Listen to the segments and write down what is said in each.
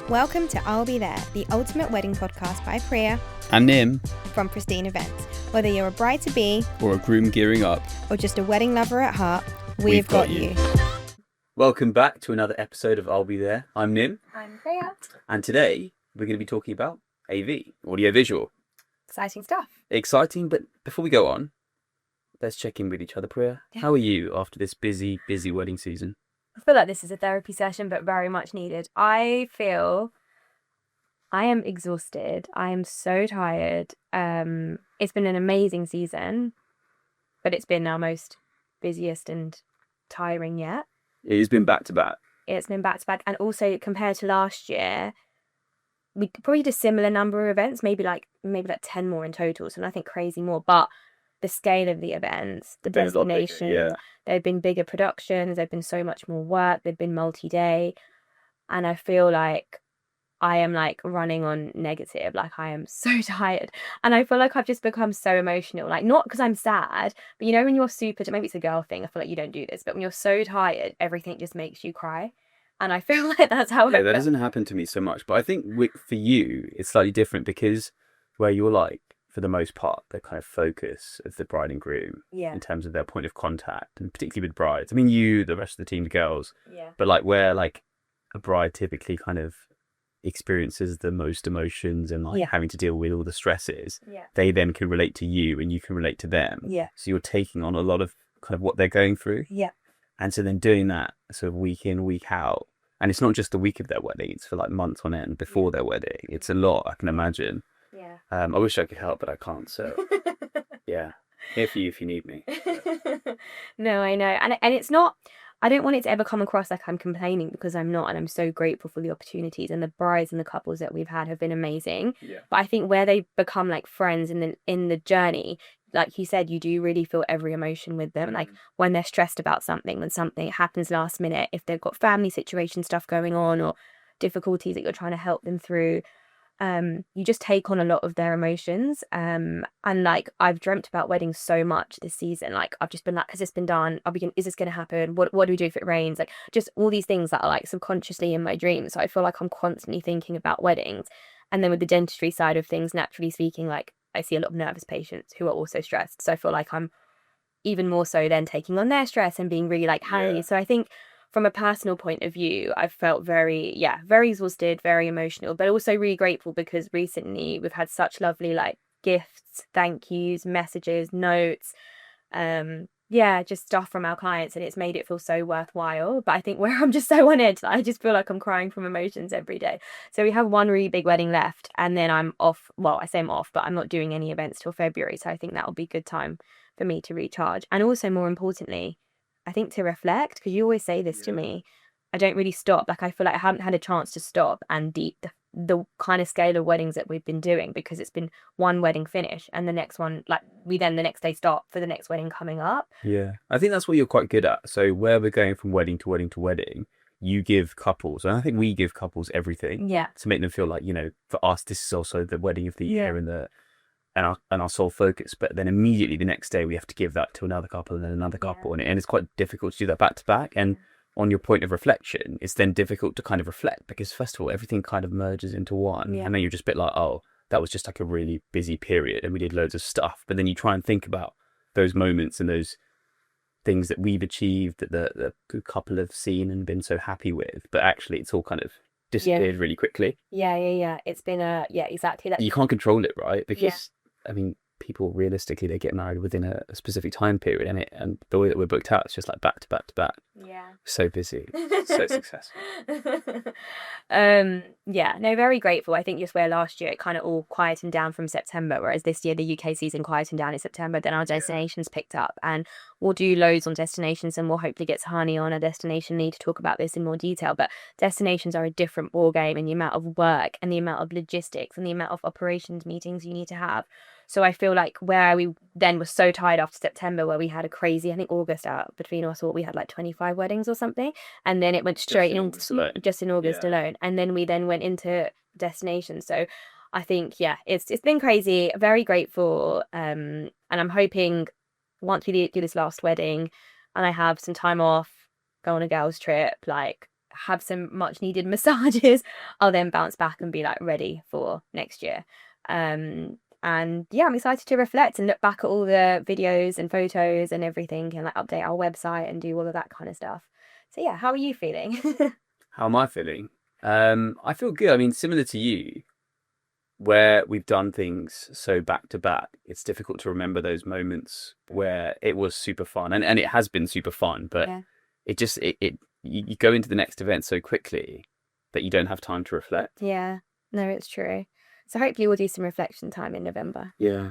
Welcome to I'll Be There, the ultimate wedding podcast by Priya and Nim from Pristine Events. Whether you're a bride-to-be or a groom gearing up or just a wedding lover at heart, we've got you. Welcome back to another episode of I'll Be There. I'm Nim. I'm Priya. And today we're going to be talking about AV, audio-visual. Exciting stuff. Exciting, but before we go on, let's check in with each other. Priya, Yeah. How are you after this busy wedding season? I feel like this is a therapy session, but very much needed. I feel I am exhausted. I am so tired. It's been an amazing season, but it's been our most busiest and tiring yet. It's been back to back. It's been back to back. And also compared to last year, we probably did a similar number of events, maybe like 10 more in total. So nothing crazy more, but the scale of the events, the destination, there have been bigger productions, there've been so much more work, they've been multi-day, and I feel like I am like running on negative, like I am so tired, and I feel like I've just become so emotional, like not because I'm sad, but you know when you're super, maybe it's a girl thing, I feel like you don't do this, but when you're so tired, everything just makes you cry, and I feel like that's how that doesn't happen to me so much, but I think for you it's slightly different because where you're like, for the most part, the kind of focus of the bride and groom in terms of their point of contact, and particularly with brides. I mean, you, the rest of the team, the girls, but like where like a bride typically kind of experiences the most emotions and like having to deal with all the stresses, they then can relate to you and you can relate to them. So you're taking on a lot of kind of what they're going through. And so then doing that sort of week in, week out, and it's not just the week of their wedding, it's for like months on end before their wedding. It's a lot, I can imagine. I wish I could help, but I can't. So, yeah, here for you if you need me. No, I know, and it's not. I don't want it to ever come across like I'm complaining, because I'm not, and I'm so grateful for the opportunities, and the brides and the couples that we've had have been amazing. But I think where they become like friends in the journey, like you said, you do really feel every emotion with them. Like when they're stressed about something, when something happens last minute, if they've got family situation stuff going on or difficulties that you're trying to help them through. You just take on a lot of their emotions, and like I've dreamt about weddings so much this season. Like I've just been like, has this been done? Is this going to happen? What do we do if it rains? Like just all these things that are like subconsciously in my dreams. So I feel like I'm constantly thinking about weddings. And then with the dentistry side of things, naturally speaking, like I see a lot of nervous patients who are also stressed. So I feel like I'm even more so then taking on their stress and being really like happy. So I think from a personal point of view, I've felt very exhausted, very emotional, but also really grateful because recently we've had such lovely like gifts, thank yous, messages, notes, just stuff from our clients, and it's made it feel so worthwhile. But I think where I'm just so on edge, I just feel like I'm crying from emotions every day. So we have one really big wedding left, and then I'm off. Well, I say I'm off, but I'm not doing any events till February. So I think that'll be a good time for me to recharge. And also more importantly, I think to reflect, because you always say this to me, I don't really stop. Like I feel like I haven't had a chance to stop and the kind of scale of weddings that we've been doing, because it's been one wedding finish and the next one, like we then the next day start for the next wedding coming up. Yeah, I think that's what you're quite good at. So where we're going from wedding to wedding to wedding, you give couples, and I think we give couples everything to make them feel like, you know, for us, this is also the wedding of the year and our sole focus, but then immediately the next day we have to give that to another couple and then another couple, and it's quite difficult to do that back to back. And on your point of reflection, it's then difficult to kind of reflect, because first of all, everything kind of merges into one, and then you're just a bit like, oh, that was just like a really busy period and we did loads of stuff. But then you try and think about those moments and those things that we've achieved, that the good couple have seen and been so happy with, but actually it's all kind of disappeared really quickly. It's been exactly that. You can't control it, right? Because I mean, people realistically, they get married within a specific time period, and the way that we're booked out, it's just like back to back to back. So busy, so successful. Very grateful. I think just where last year it kind of all quietened down from September, whereas this year the UK season quietened down in September, then our destinations picked up, and we'll do loads on destinations, and we'll hopefully get Tahani on a destination lead to talk about this in more detail. But destinations are a different ball game, and the amount of work and the amount of logistics and the amount of operations meetings you need to have. So I feel like where we then were so tired after September, where we had a crazy, I think August out between us all, we had like 25 weddings or something. And then it went straight just in August alone. And then we then went into destinations. So I think, it's been crazy, very grateful. And I'm hoping once we do this last wedding and I have some time off, go on a girls' trip, like have some much needed massages, I'll then bounce back and be like ready for next year. And yeah, I'm excited to reflect and look back at all the videos and photos and everything, and like update our website and do all of that kind of stuff. So yeah, how are you feeling? How am I feeling? I feel good. I mean, similar to you, where we've done things so back to back, it's difficult to remember those moments where it was super fun, and it has been super fun, but it just you go into the next event so quickly that you don't have time to reflect. Yeah, no, it's true. So hopefully we'll do some reflection time in November. Yeah.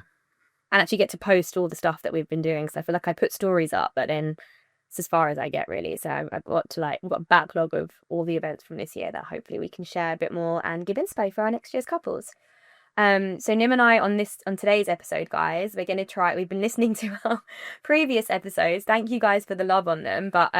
And actually get to post all the stuff that we've been doing. So I feel like I put stories up, but then it's as far as I get, really. So I've got a backlog of all the events from this year that hopefully we can share a bit more and give inspo for our next year's couples. So Nim and I on today's episode, guys, we've been listening to our previous episodes. Thank you guys for the love on them. But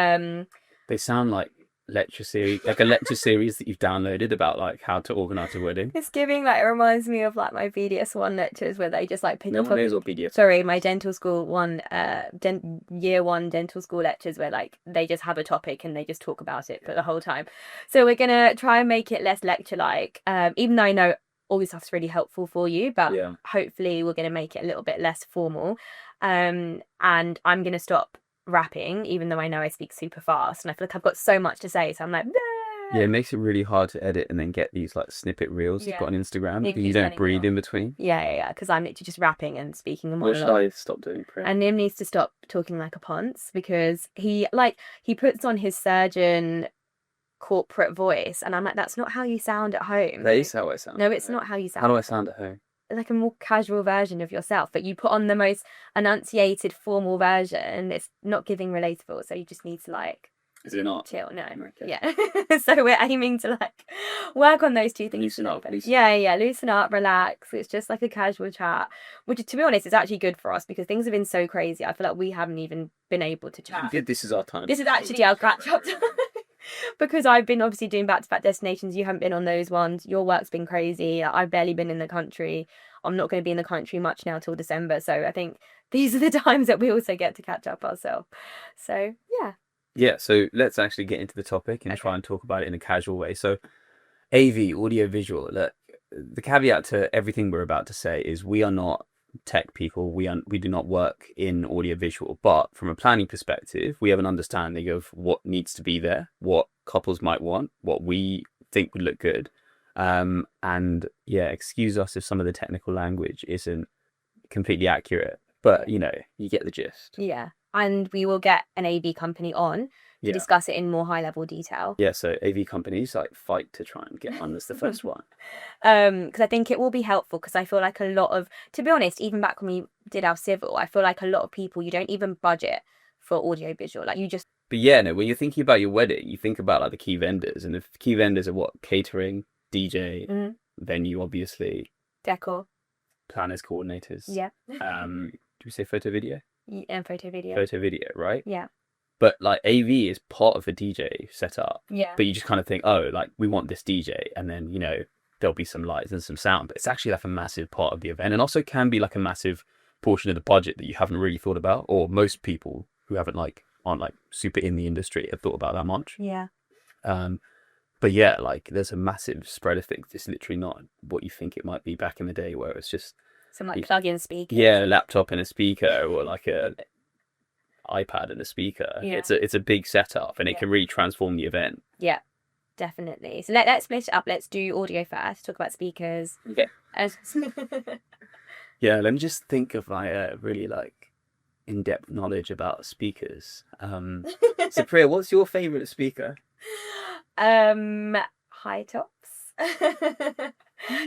they sound like lecture series, like a lecture series that you've downloaded about like how to organize a wedding. It's giving like, it reminds me of like my BDS1 lectures where they just like pick up. No one knows what BDS. Sorry, my dental school year one dental school lectures where like they just have a topic and they just talk about it for the whole time. So we're gonna try and make it less lecture like, even though I know all this stuff's really helpful for you, but hopefully we're gonna make it a little bit less formal. And I'm gonna stop rapping, even though I know I speak super fast and I feel like I've got so much to say, so I'm like, yeah, it makes it really hard to edit and then get these like snippet reels you've got on Instagram because you don't breathe in between. Yeah, because I'm literally just rapping and speaking a monologue. What should I stop doing? And Nim needs to stop talking like a ponce, because he puts on his surgeon corporate voice and I'm like, that's not how you sound at home. That is how I sound. No, it's not how you sound. How do I sound at home? Like a more casual version of yourself, but you put on the most enunciated formal version. It's not giving relatable, so you just need to like, is it not? Chill. No. Okay. Yeah. So we're aiming to like work on those two things. Loosen up. Yeah. Loosen up, relax. It's just like a casual chat, which to be honest is actually good for us because things have been so crazy. I feel like we haven't even been able to chat. This is our time. This is actually our catch up time. Because I've been obviously doing back-to-back destinations. You haven't been on those ones. Your work's been crazy. I've barely been in the country. I'm not going to be in the country much now till December. So I think these are the times that we also get to catch up ourselves. So, yeah. Yeah, so let's actually get into the topic and try and talk about it in a casual way. So AV, audio visual, look, the caveat to everything we're about to say is we are not tech people. We do not work in audio visual, but from a planning perspective, we have an understanding of what needs to be there, what couples might want, what we think would look good. And yeah, excuse us if some of the technical language isn't completely accurate, but you get the gist. Yeah. And we will get an AV company on to discuss it in more high level detail. Yeah, so AV companies like fight to try and get on as the first one. Because I think it will be helpful, because I feel like a lot of, to be honest, even back when we did our civil, I feel like a lot of people, you don't even budget for audio visual. Like you just. But yeah, no, when you're thinking about your wedding, you think about like the key vendors, and if key vendors are what? Catering, DJ, venue, obviously. Decor. Planners, coordinators. Yeah. Do we say photo video? Yeah, photo video. Photo video, right? Yeah. But like AV is part of a DJ setup. Yeah. But you just kind of think, oh, like we want this DJ, and then there'll be some lights and some sound. But it's actually like a massive part of the event, and also can be like a massive portion of the budget that you haven't really thought about, or most people who aren't super in the industry have thought about that much. Yeah. But yeah, like there's a massive spread of things. It's literally not what you think it might be back in the day, where it's just some like plug-in speakers. Yeah, a laptop and a speaker, or like a iPad and a speaker. Yeah. It's a big setup, and it can really transform the event. Yeah, definitely. So let's split it up. Let's do audio first. Talk about speakers. Okay. Yeah, let me just think of my really like in-depth knowledge about speakers. So Priya, what's your favorite speaker? High tops.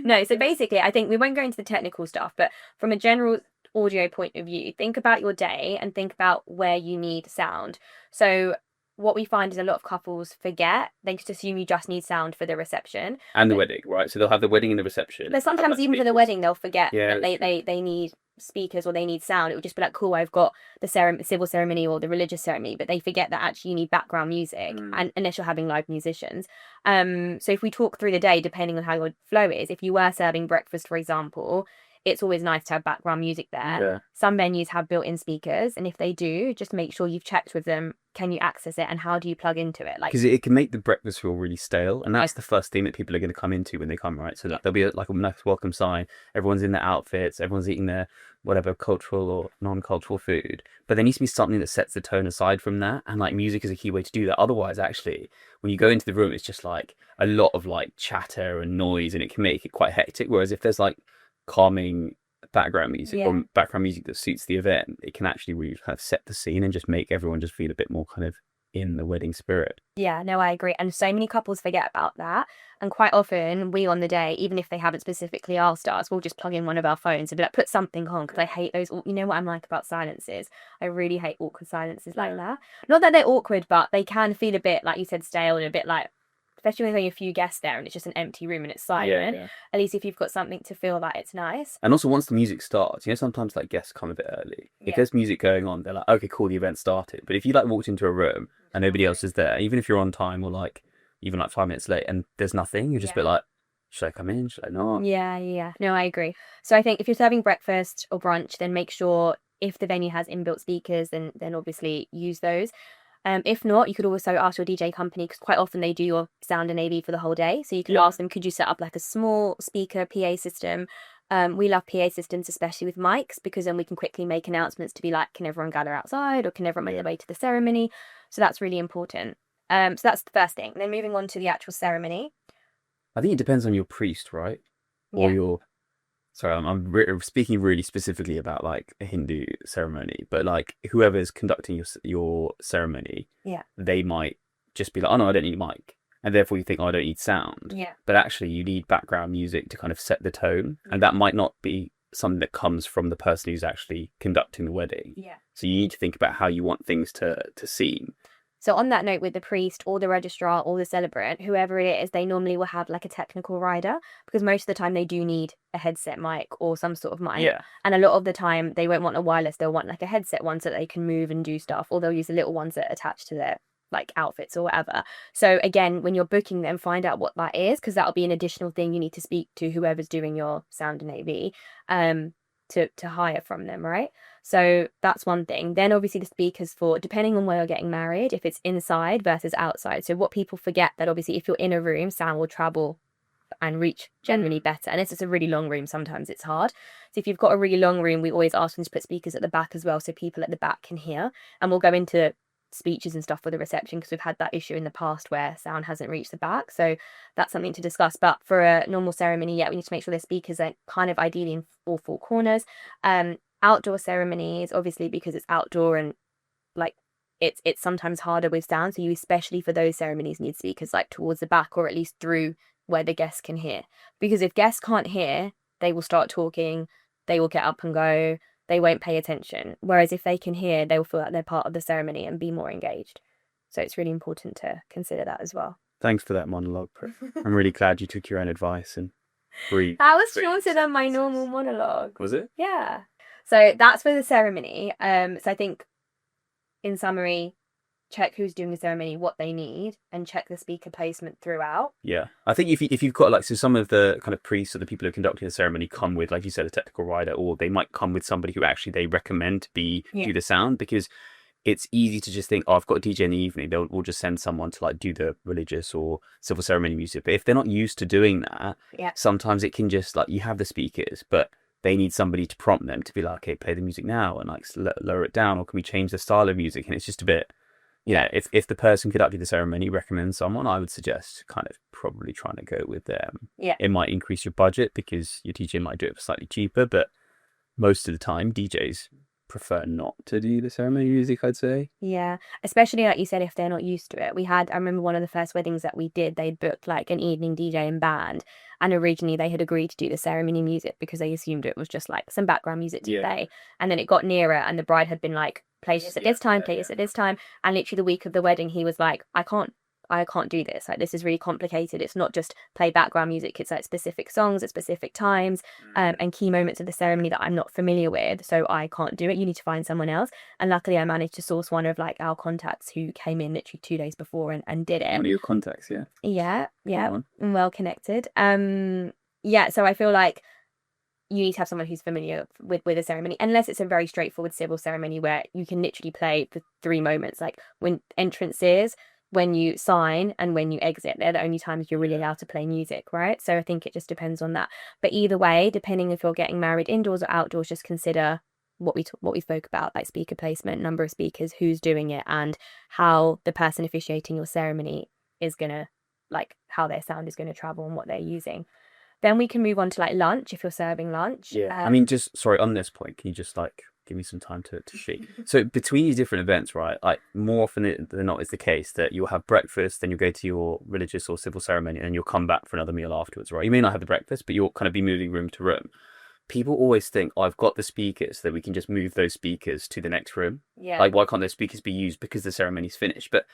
No, so basically I think we won't go into the technical stuff, but from a general audio point of view, think about your day and think about where you need sound. So what we find is a lot of couples forget. They just assume you just need sound for the reception and the wedding, right? So they'll have the wedding and the reception. But sometimes even for the wedding they'll forget that they need speakers or they need sound. It would just be like, cool, I've got the civil ceremony or the religious ceremony, but they forget that actually you need background music, and unless you're having live musicians. So if we talk through the day, depending on how your flow is, if you were serving breakfast, for example, it's always nice to have background music there. Yeah. Some venues have built-in speakers, and if they do, just make sure you've checked with them, can you access it and how do you plug into it? Like, because it can make the breakfast feel really stale, and that's the first thing that people are going to come into when they come, right? So there'll be like a nice welcome sign, everyone's in their outfits, everyone's eating their whatever cultural or non-cultural food, but there needs to be something that sets the tone aside from that, and like music is a key way to do that. Otherwise, actually, when you go into the room, it's just like a lot of like chatter and noise, and it can make it quite hectic. Whereas if there's like calming background music or background music that suits the event, it can actually really kind of set the scene and just make everyone just feel a bit more kind of in the wedding spirit. Yeah, no, I agree. And so many couples forget about that. And quite often, we on the day, even if they haven't specifically asked us, we'll just plug in one of our phones and be like, put something on, because I hate those. You know what I'm like about silences? I really hate awkward silences like that. Not that they're awkward, but they can feel a bit, like you said, stale, and a bit like, especially when there's only a few guests there and it's just an empty room and it's silent. At least if you've got something to feel that it's nice. And also, once the music starts, you know, sometimes like guests come a bit early. If there's music going on, they're like, okay, cool, the event started. But if you like walked into a room and nobody else is there, even if you're on time or like even like 5 minutes late and there's nothing, you're just a bit like, should I come in? Should I not? Yeah. No, I agree. So I think if you're serving breakfast or brunch, then make sure if the venue has inbuilt speakers, then obviously use those. If not, you could also ask your DJ company, because quite often they do your sound and AV for the whole day. So you could ask them, could you set up like a small speaker PA system? We love PA systems, especially with mics, because then we can quickly make announcements to be like, can everyone gather outside, or can everyone make their way to the ceremony? So that's really important. So that's the first thing. Then moving on to the actual ceremony. I think it depends on your priest, right? Or your... Sorry, I'm speaking really specifically about like a Hindu ceremony, but like whoever's conducting your ceremony, they might just be like, oh no, I don't need a mic. And therefore you think, oh, I don't need sound. But actually you need background music to kind of set the tone. And that might not be something that comes from the person who's actually conducting the wedding. So you need to think about how you want things to seem. So on that note, with the priest or the registrar or the celebrant, whoever it is, they normally will have like a technical rider, because most of the time they do need a headset mic or some sort of mic. And a lot of the time they won't want a wireless, they'll want like a headset one so that they can move and do stuff, or they'll use the little ones that attach to their like outfits or whatever. So again, when you're booking them, find out what that is, because that'll be an additional thing you need to speak to whoever's doing your sound and AV to hire from them, right? So that's one thing. Then obviously the speakers for, depending on where you're getting married, if it's inside versus outside. So what people forget, that obviously if you're in a room, sound will travel and reach generally better. And if it's a really long room, sometimes it's hard. So if you've got a really long room, we always ask them to put speakers at the back as well, so people at the back can hear. And we'll go into speeches and stuff for the reception, because we've had that issue in the past where sound hasn't reached the back. So that's something to discuss. But for a normal ceremony, we need to make sure the speakers are kind of ideally in all four corners. Outdoor ceremonies, obviously, because it's outdoor and like it's sometimes harder with sound, so you especially for those ceremonies need speakers like towards the back, or at least through where the guests can hear, because if guests can't hear, they will start talking, they will get up and go, they won't pay attention. Whereas if they can hear, they will feel like they're part of the ceremony and be more engaged. So it's really important to consider that as well. Thanks for that monologue, Pri. I'm really glad you took your own advice and breathed. That was shorter than my normal monologue. Was it? Yeah. So that's for the ceremony. So I think, in summary, check who's doing the ceremony, what they need, and check the speaker placement throughout. Yeah. I think if you've got like, so some of the kind of priests or the people who are conducting the ceremony come with, like you said, a technical rider, or they might come with somebody who actually they recommend to do the sound, because it's easy to just think, oh, I've got a DJ in the evening, we'll just send someone to like do the religious or civil ceremony music. But if they're not used to doing that, sometimes it can just like, you have the speakers, but they need somebody to prompt them to be like, okay, play the music now, and like lower it down, or can we change the style of music? And it's just a bit, if the person conducting the ceremony recommends someone, I would suggest kind of probably trying to go with them. It might increase your budget because your DJ might do it for slightly cheaper, but most of the time DJs prefer not to do the ceremony music, I'd say. Yeah, especially like you said, if they're not used to it. I remember one of the first weddings that we did, they'd booked like an evening DJ and band, and originally they had agreed to do the ceremony music because they assumed it was just like some background music to play. And then it got nearer and the bride had been like, play this at this time, play this at this time. And literally the week of the wedding, he was like, I can't do this. Like, this is really complicated. It's not just play background music. It's like specific songs at specific times, and key moments of the ceremony that I'm not familiar with. So I can't do it. You need to find someone else. And luckily I managed to source one of like our contacts who came in literally 2 days before and did it. One of your contacts, Yeah. I'm well connected. So I feel like you need to have someone who's familiar with a ceremony, unless it's a very straightforward civil ceremony where you can literally play for 3 moments, like when entrance is, when you sign, and when you exit. They're the only times you're really allowed to play music, right? So I think it just depends on that. But either way, depending if you're getting married indoors or outdoors, just consider what we spoke about, like speaker placement, number of speakers, who's doing it, and how the person officiating your ceremony is gonna, like, how their sound is going to travel and what they're using. Then we can move on to like lunch, if you're serving lunch. I mean, just sorry, on this point, can you just like give me some time to speak? So between these different events, right, like more often than not is the case that you'll have breakfast, then you'll go to your religious or civil ceremony, and you'll come back for another meal afterwards, right? You may not have the breakfast, but you'll kind of be moving room to room. People always think, oh, I've got the speakers, that we can just move those speakers to the next room. Yeah. Like, why can't those speakers be used because the ceremony's finished? But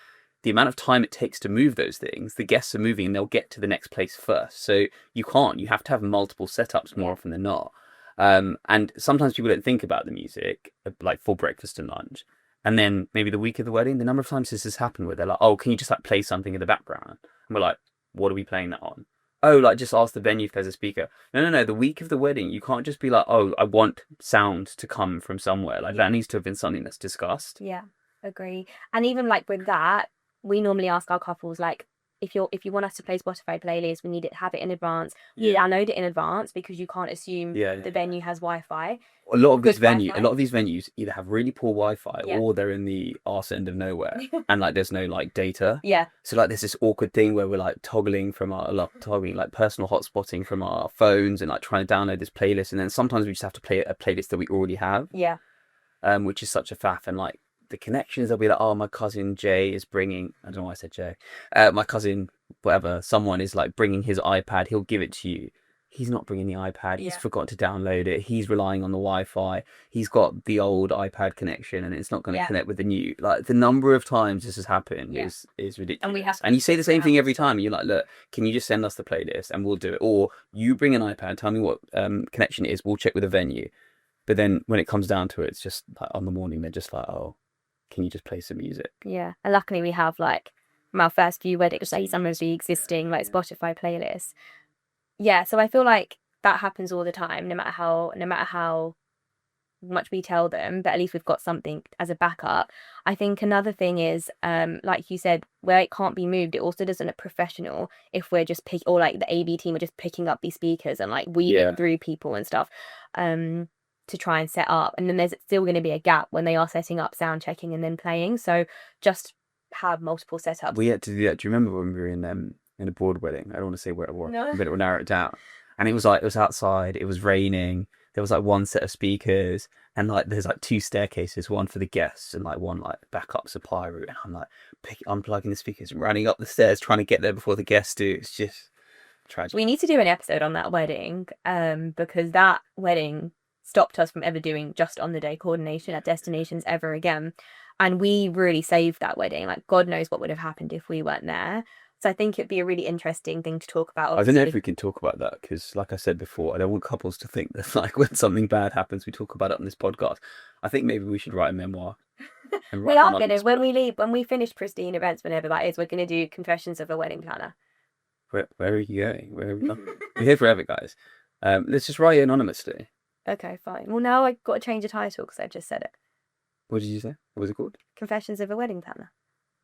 the amount of time it takes to move those things, the guests are moving and they'll get to the next place first. So you have to have multiple setups more often than not. And sometimes people don't think about the music, like for breakfast and lunch. And then maybe the week of the wedding, the number of times this has happened where they're like, oh, can you just like play something in the background? And we're like, what are we playing that on? Oh, like just ask the venue if there's a speaker. No. The week of the wedding, you can't just be like, oh, I want sound to come from somewhere. Like that needs to have been something that's discussed. Yeah, agree. And even like with that, we normally ask our couples, like, if you want us to play Spotify playlists, we need to have it in advance. You download it in advance, because you can't assume the venue has Wi-Fi. A lot of these venues either have really poor Wi-Fi or they're in the arse end of nowhere and like there's no like data. Yeah. So like there's this awkward thing where we're like toggling like personal hotspotting from our phones and like trying to download this playlist, and then sometimes we just have to play a playlist that we already have. Yeah. Which is such a faff. And like the connections, they'll be like, oh, my cousin Jay is bringing, I don't know why I said Jay, my cousin whatever, someone is like bringing his iPad, he'll give it to you. He's not bringing the iPad, he's forgot to download it, he's relying on the Wi-Fi, he's got the old iPad connection and it's not going to connect with the new. Like the number of times this has happened is ridiculous. And you say the same thing every time, and you're like, look, can you just send us the playlist and we'll do it? Or you bring an iPad, tell me what connection it is, we'll check with the venue. But then when it comes down to it, it's just like on the morning, they're just like, oh, can you just play some music? Yeah. And luckily we have, like, from our first few weddings, like some of the existing like Spotify playlists. Yeah, so I feel like that happens all the time, no matter how much we tell them, but at least we've got something as a backup. I think another thing is, like you said, where it can't be moved, it also doesn't look professional if we're just or like the AV team are just picking up these speakers and like weaving through people and stuff. To try and set up, and then there's still going to be a gap when they are setting up, sound checking, and then playing. So just have multiple setups. We had to do that. Do you remember when we were in a board wedding? I don't want to say where it was, but it will narrow it down. And it was outside, it was raining, there was like one set of speakers, and like there's like 2 staircases, one for the guests and like one like backup supply route, and I'm like unplugging the speakers and running up the stairs trying to get there before the guests do. It's just tragic. We need to do an episode on that wedding, because that wedding stopped us from ever doing just on the day coordination at destinations ever again. And we really saved that wedding. Like, God knows what would have happened if we weren't there. So I think it'd be a really interesting thing to talk about. Obviously. I don't know if we can talk about that, because like I said before, I don't want couples to think that like when something bad happens, we talk about it on this podcast. I think maybe we should write a memoir. We are going to, when we finish Pristine Events, whenever that is, we're going to do Confessions of a Wedding Planner. Where are you going? Where are we going? We're here forever, guys. Let's just write it anonymously. Okay, fine. Well, now I've got to change the title because I've just said it. What did you say? What was it called? Confessions of a Wedding Planner.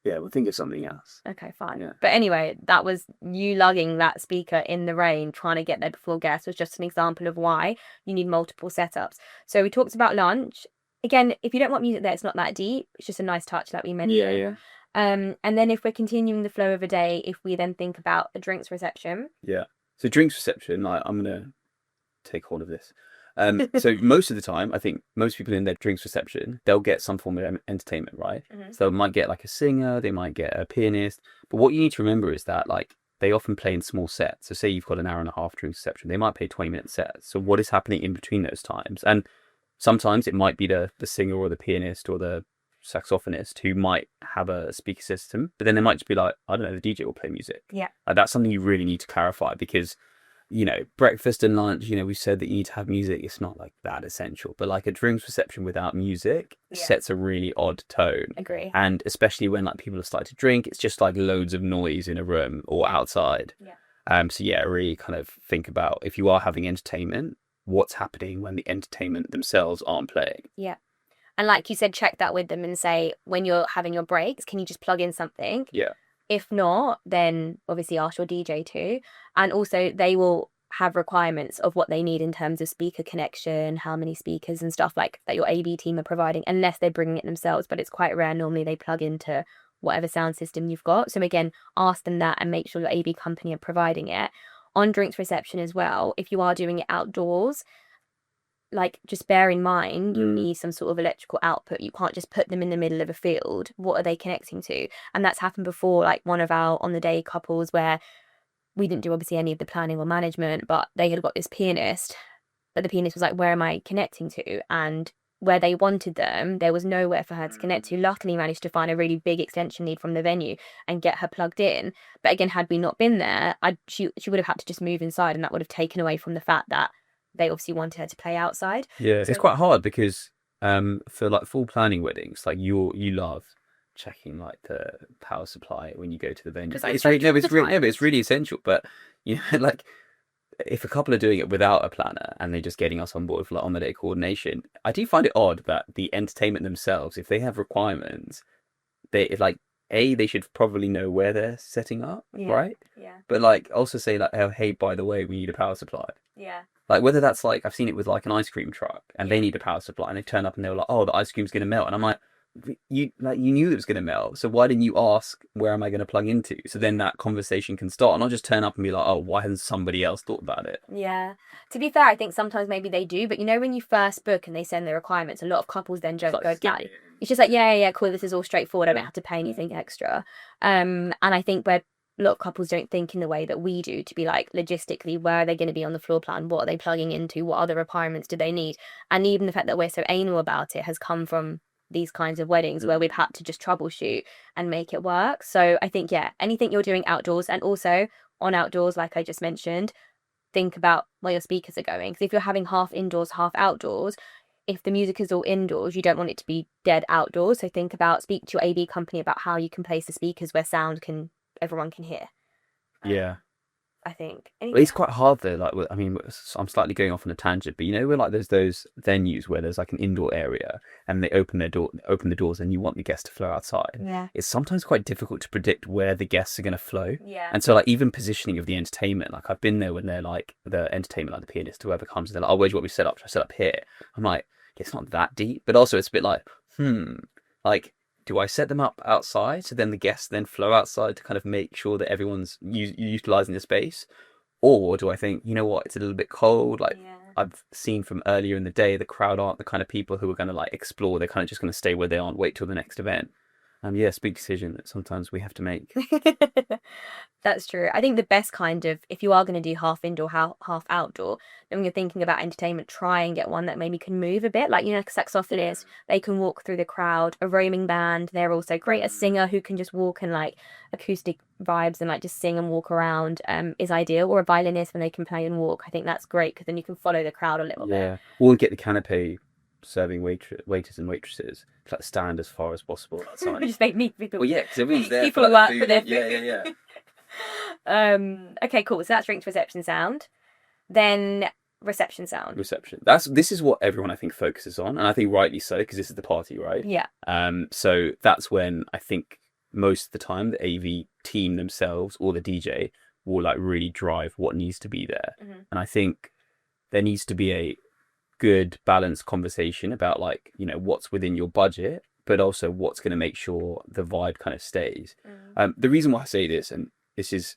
Yeah, we'll think of something else. Okay, fine. Yeah. But anyway, that was you lugging that speaker in the rain, trying to get there before guests, was just an example of why you need multiple setups. So we talked about lunch. Again, if you don't want music there, it's not that deep. It's just a nice touch, like we mentioned. Yeah. And then if we're continuing the flow of a day, if we then think about a drinks reception. Yeah. So drinks reception, like I'm going to take hold of this. So most of the time, I think most people in their drinks reception, they'll get some form of entertainment, right? Mm-hmm. So they might get like a singer, they might get a pianist. But what you need to remember is that like they often play in small sets. So say you've got an hour and a half drinks reception, they might play 20-minute sets. So what is happening in between those times? And sometimes it might be the singer or the pianist or the saxophonist who might have a speaker system, but then they might just be like, I don't know, the DJ will play music. Yeah. That's something you really need to clarify, because breakfast and lunch, we said that you need to have music. It's not like that essential, but like a drinks reception without music sets a really odd tone. Agree. And especially when like people have started to drink, it's just like loads of noise in a room or outside. Yeah. So yeah, really kind of think about if you are having entertainment, what's happening when the entertainment themselves aren't playing. Yeah. And like you said, check that with them and say, when you're having your breaks, can you just plug in something? Yeah. If not, then obviously ask your DJ too. And also they will have requirements of what they need in terms of speaker connection, how many speakers and stuff like that your AV team are providing, unless they're bringing it themselves. But it's quite rare. Normally they plug into whatever sound system you've got. So again, ask them that and make sure your AV company are providing it. On drinks reception as well, if you are doing it outdoors, like, just bear in mind you need some sort of electrical output. You can't just put them in the middle of a field. What are they connecting to? And that's happened before, like one of our on the day couples where we didn't do obviously any of the planning or management, but they had got this pianist, but the pianist was like, where am I connecting to? And where they wanted them, there was nowhere for her to connect to. Luckily managed to find a really big extension lead from the venue and get her plugged in. But again, had we not been there, she would have had to just move inside, and that would have taken away from the fact that they obviously wanted her to play outside. Yeah, so it's quite hard because for like full planning weddings, like you love checking like the power supply when you go to the venue. It's really essential. But you know, like if a couple are doing it without a planner and they're just getting us on board for like on the day coordination, I do find it odd that the entertainment themselves, if they have requirements, they should probably know where they're setting up, right? Yeah. But like also say like, oh hey, by the way, we need a power supply. Yeah. Like whether that's like, I've seen it with like an ice cream truck and they need a power supply and they turn up and they were like, oh, the ice cream's going to melt. And I'm like, you knew it was going to melt. So why didn't you ask, where am I going to plug into? So then that conversation can start, and not just turn up and be like, oh, why hasn't somebody else thought about it? Yeah. To be fair, I think sometimes maybe they do, but you know, when you first book and they send the requirements, a lot of couples then don't go, yeah. It's just like, yeah, cool, this is all straightforward. I don't have to pay anything extra. And I think where a lot of couples don't think in the way that we do, to be like, logistically, where are they going to be on the floor plan? What are they plugging into? What other requirements do they need? And even the fact that we're so anal about it has come from these kinds of weddings where we've had to just troubleshoot and make it work. So I think, yeah, anything you're doing outdoors, and also on outdoors, like I just mentioned, think about where your speakers are going. Because if you're having half indoors, half outdoors, if the music is all indoors, you don't want it to be dead outdoors. So speak to your AV company about how you can place the speakers where everyone can hear. Yeah. I think. It's quite hard though. Like, I mean, I'm slightly going off on a tangent, but you know, where like there's those venues where there's like an indoor area and they open the doors, and you want the guests to flow outside. Yeah. It's sometimes quite difficult to predict where the guests are going to flow. Yeah. And so, like, even positioning of the entertainment, like I've been there when they're like the entertainment, like the pianist, whoever comes, they're like, oh, where do you want me to set up? Should I set up here? I'm like, it's not that deep, but also it's a bit like, like, do I set them up outside so then the guests then flow outside to kind of make sure that everyone's utilizing the space? Or do I think, you know what, it's a little bit cold. Like I've seen from earlier in the day, the crowd aren't the kind of people who are going to like explore. They're kind of just going to stay where they are and wait till the next event. It's a big decision that sometimes we have to make. That's true. I think the best kind of, if you are going to do half indoor, half outdoor, then when you're thinking about entertainment, try and get one that maybe can move a bit. Like, you know, saxophonists, they can walk through the crowd. A roaming band, they're also great. A singer who can just walk and like acoustic vibes and like just sing and walk around is ideal. Or a violinist when they can play and walk. I think that's great because then you can follow the crowd a little bit. Yeah, or get the canapé serving waiters and waitresses to like stand as far as possible outside. Just make me people. Well, yeah, because everyone's there. People for, work food. for their food. Yeah. Okay, cool. So that's drinks reception sound. Then reception sound. Reception. This is what everyone I think focuses on, and I think rightly so, because this is the party, right? Yeah. So that's when I think most of the time the AV team themselves or the DJ will like really drive what needs to be there, and I think there needs to be a good balanced conversation about like, you know, what's within your budget, but also what's going to make sure the vibe kind of stays. The reason why I say this, and this is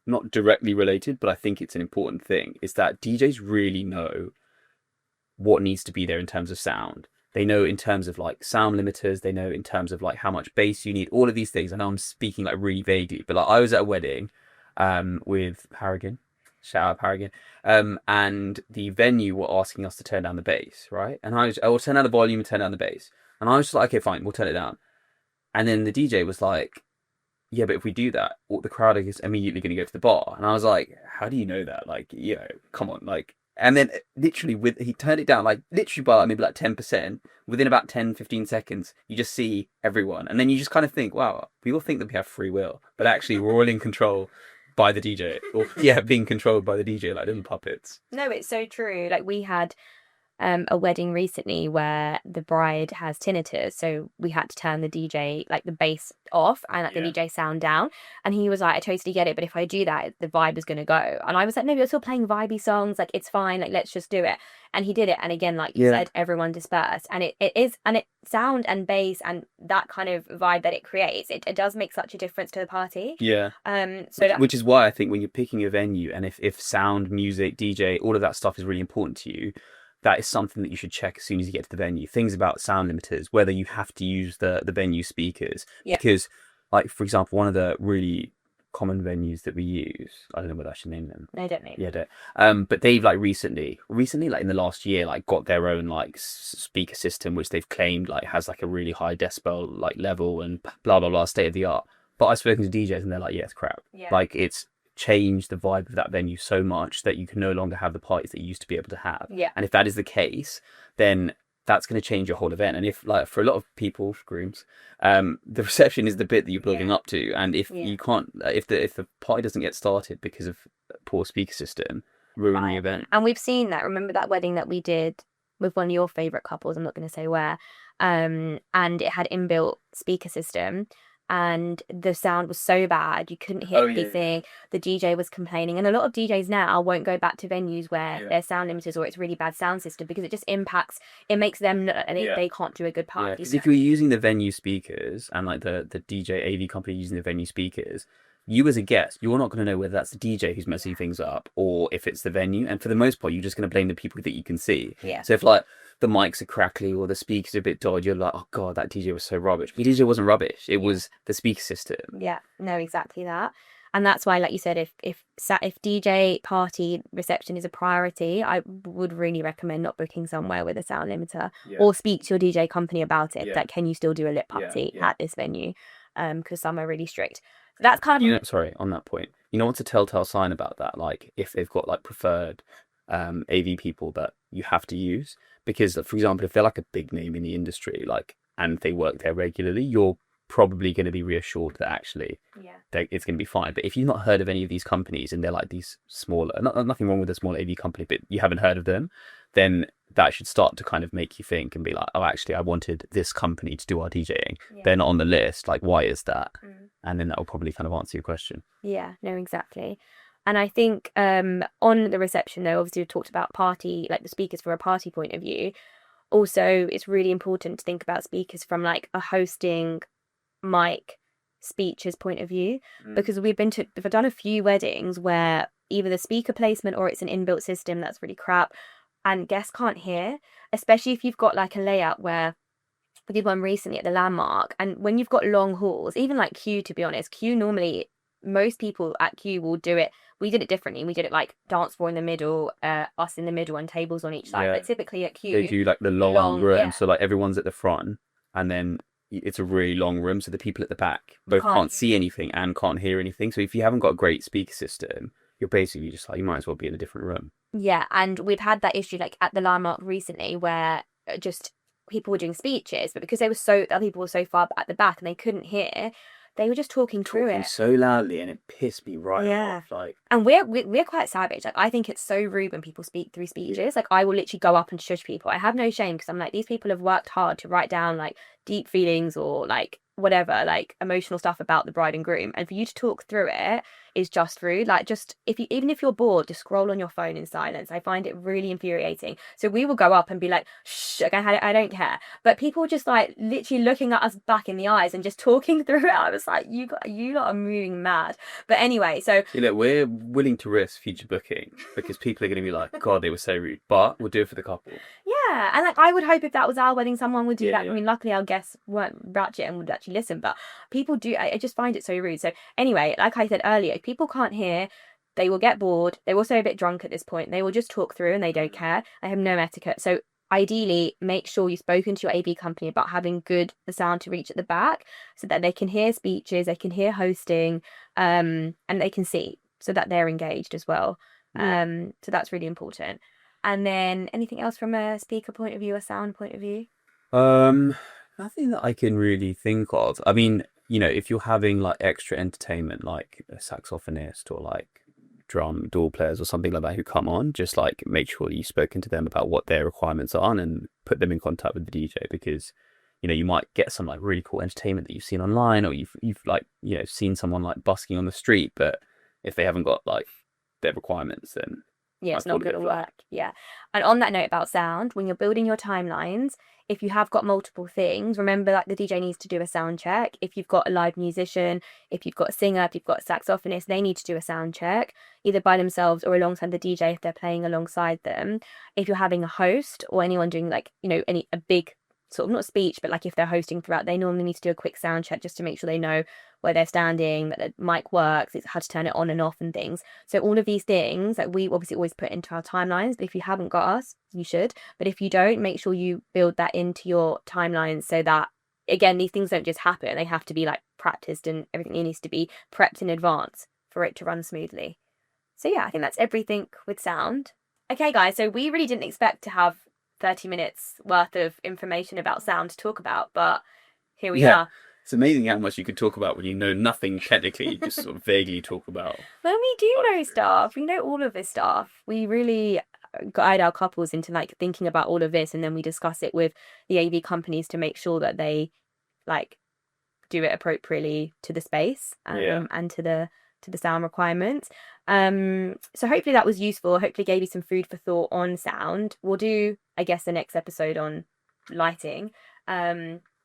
not directly related, but I think it's an important thing, is that DJs really know what needs to be there in terms of sound. They know in terms of like sound limiters, they know in terms of like how much bass you need, all of these things. I know I'm speaking like really vaguely, but like I was at a wedding with Harrigan. Shout out Paragon. And the venue were asking us to turn down the bass, right? And I will turn down the volume and turn down the bass. And I was just like, okay, fine, we'll turn it down. And then the DJ was like, yeah, but if we do that, the crowd is immediately going to go to the bar. And I was like, how do you know that? Like, you know, come on, like. And then literally he turned it down, like literally by maybe like 10%. Within about 10, 15 seconds, you just see everyone. And then you just kind of think, wow, we all think that we have free will, but actually we're all in control by the DJ, or being controlled by the DJ like little puppets. No, it's so true. Like we had a wedding recently where the bride has tinnitus, so we had to turn the DJ, like the bass off and the DJ sound down. And he was like, I totally get it, but if I do that, the vibe is going to go. And I was like, no, you're still playing vibey songs, like it's fine, like let's just do it. And he did it, and again, like you said, everyone dispersed, and it is, and it sound and bass and that kind of vibe that it creates, it does make such a difference to the party. Which is why I think when you're picking a venue, and if sound, music, DJ, all of that stuff is really important to you, that is something that you should check as soon as you get to the venue. Things about sound limiters, whether you have to use the venue speakers. Because, like, for example, one of the really common venues that we use, I don't know whether I should name them. No, don't name them. Yeah, don't. But they've, like, recently, like, in the last year, like, got their own, like, speaker system, which they've claimed, like, has, like, a really high decibel, like, level and blah, blah, blah, state of the art. But I've spoken to DJs and they're like, yeah, it's crap. Like, it's change the vibe of that venue so much that you can no longer have the parties that you used to be able to have. And if that is the case, then that's going to change your whole event. And if, like, for a lot of people, grooms, the reception is the bit that you're building up to. And if you can't, if the party doesn't get started because of a poor speaker system, ruin the event. And we've seen that. Remember that wedding that we did with one of your favorite couples? I'm not going to say where. And it had inbuilt speaker system. And the sound was so bad, you couldn't hear anything. The DJ was complaining. And a lot of DJs now won't go back to venues where there's sound limiters or it's really bad sound system, because it just impacts, it makes them, and they can't do a good party. Because if you're using the venue speakers and like the DJ AV company using the venue speakers, you as a guest, you're not going to know whether that's the DJ who's messing things up or if it's the venue. And for the most part, you're just going to blame the people that you can see. So if, like, the mics are crackly or the speakers are a bit dodgy, you're like, oh God, that DJ was so rubbish. The DJ wasn't rubbish. It was the speaker system. Yeah, no, exactly that. And that's why, like you said, if DJ party reception is a priority, I would really recommend not booking somewhere with a sound limiter, or speak to your DJ company about it. That can you still do a lit party at this venue? Because some are really strict. That's kind of sorry, on that point, you know what's a telltale sign about that? Like, if they've got, like, preferred AV people that you have to use, because, for example, if they're like a big name in the industry, like, and they work there regularly, you're probably going to be reassured that actually it's going to be fine. But if you've not heard of any of these companies and they're like these smaller, nothing wrong with a small AV company, but you haven't heard of them, then that should start to kind of make you think and be like, oh, actually, I wanted this company to do our DJing. They're not on the list. Like, why is that? And then that will probably kind of answer your question. Yeah, no, exactly. And I think on the reception, though, obviously we've talked about party, like the speakers for a party point of view. Also, it's really important to think about speakers from, like, a hosting, mic, speeches point of view, because we've done a few weddings where either the speaker placement or it's an inbuilt system that's really crap and guests can't hear, especially if you've got, like, a layout where we did one recently at the Landmark, and when you've got long halls, even like Q, to be honest, Q normally, most people at Q will do it. We did it differently. We did it like dance floor in the middle, us in the middle, and tables on each side. But typically at Q, they do like the long room, so like everyone's at the front, and then it's a really long room, so the people at the back both can't see anything and can't hear anything. So if you haven't got a great speaker system, you're basically just like, you might as well be in a different room. Yeah, and we've had that issue like at the Landmark recently where just people were doing speeches, but because other people were so far at the back and they couldn't hear, they were just talking through it so loudly, and it pissed me off. Like, and we're quite savage. Like, I think it's so rude when people speak through speeches. Like, I will literally go up and shush people. I have no shame, because I'm like, these people have worked hard to write down like deep feelings or like whatever, like emotional stuff about the bride and groom, and for you to talk through it is just rude. Like, just even if you're bored, just scroll on your phone in silence. I find it really infuriating. So we will go up and be like, shh, okay, I don't care, but people just like literally looking at us back in the eyes and just talking through it. I was like, you lot are moving mad. But anyway, so look, we're willing to risk future booking because people are going to be like, God, they were so rude, but we'll do it for the couple. Yeah, and like, I would hope if that was our wedding, someone would do that. I mean, luckily our guests weren't ratchet and would actually listen, but people do. I just find it so rude. So anyway, like I said earlier, if people can't hear, they will get bored. They're also a bit drunk at this point. They will just talk through and they don't care. They have no etiquette. So ideally, make sure you've spoken to your AV company about having the sound to reach at the back, so that they can hear speeches, they can hear hosting, and they can see, so that they're engaged as well. So that's really important. And then anything else from a speaker point of view, a sound point of view? Nothing that I can really think of. I mean, if you're having like extra entertainment, like a saxophonist or like drum players or something like that who come on, just like make sure you've spoken to them about what their requirements are and put them in contact with the DJ, because you might get some like really cool entertainment that you've seen online, or you've like seen someone like busking on the street, but if they haven't got like their requirements, then it's not going to work. Yeah. And on that note about sound, when you're building your timelines, if you have got multiple things, remember like the DJ needs to do a sound check. If you've got a live musician, if you've got a singer, if you've got a saxophonist, they need to do a sound check, either by themselves or alongside the DJ if they're playing alongside them. If you're having a host or anyone doing like, a big sort of not speech, but like if they're hosting throughout, they normally need to do a quick sound check just to make sure they know where they're standing, that the mic works, it's how to turn it on and off and things. So all of these things that we obviously always put into our timelines, but if you haven't got us, you should. But if you don't, make sure you build that into your timelines so that, again, these things don't just happen. They have to be like practiced, and everything needs to be prepped in advance for it to run smoothly. So yeah, I think that's everything with sound. Okay, guys, so we really didn't expect to have 30 minutes worth of information about sound to talk about, but here we are. It's amazing how much you could talk about when you know nothing technically. You just sort of vaguely talk about. Well, we do know stuff. We know all of this stuff. We really guide our couples into like thinking about all of this, and then we discuss it with the AV companies to make sure that they like do it appropriately to the space and to the sound requirements. So hopefully that was useful. Hopefully gave you some food for thought on sound. We'll do, I guess, the next episode on lighting,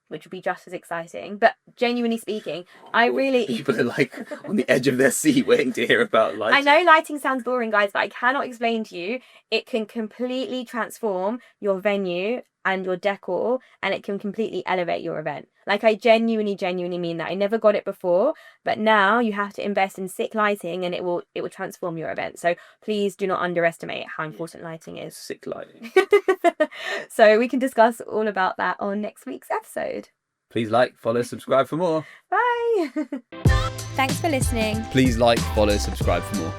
which will be just as exciting. But genuinely speaking, I really... People are like on the edge of their seat waiting to hear about lighting. I know lighting sounds boring, guys, but I cannot explain to you. It can completely transform your venue and your decor, and it can completely elevate your event. Like, I genuinely mean that. I never got it before, but now you have to invest in sick lighting, and it will transform your event. So please do not underestimate how important lighting is. Sick lighting. So we can discuss all about that on next week's episode. Please like, follow, subscribe for more. Bye. Thanks for listening. Please like, follow, subscribe for more.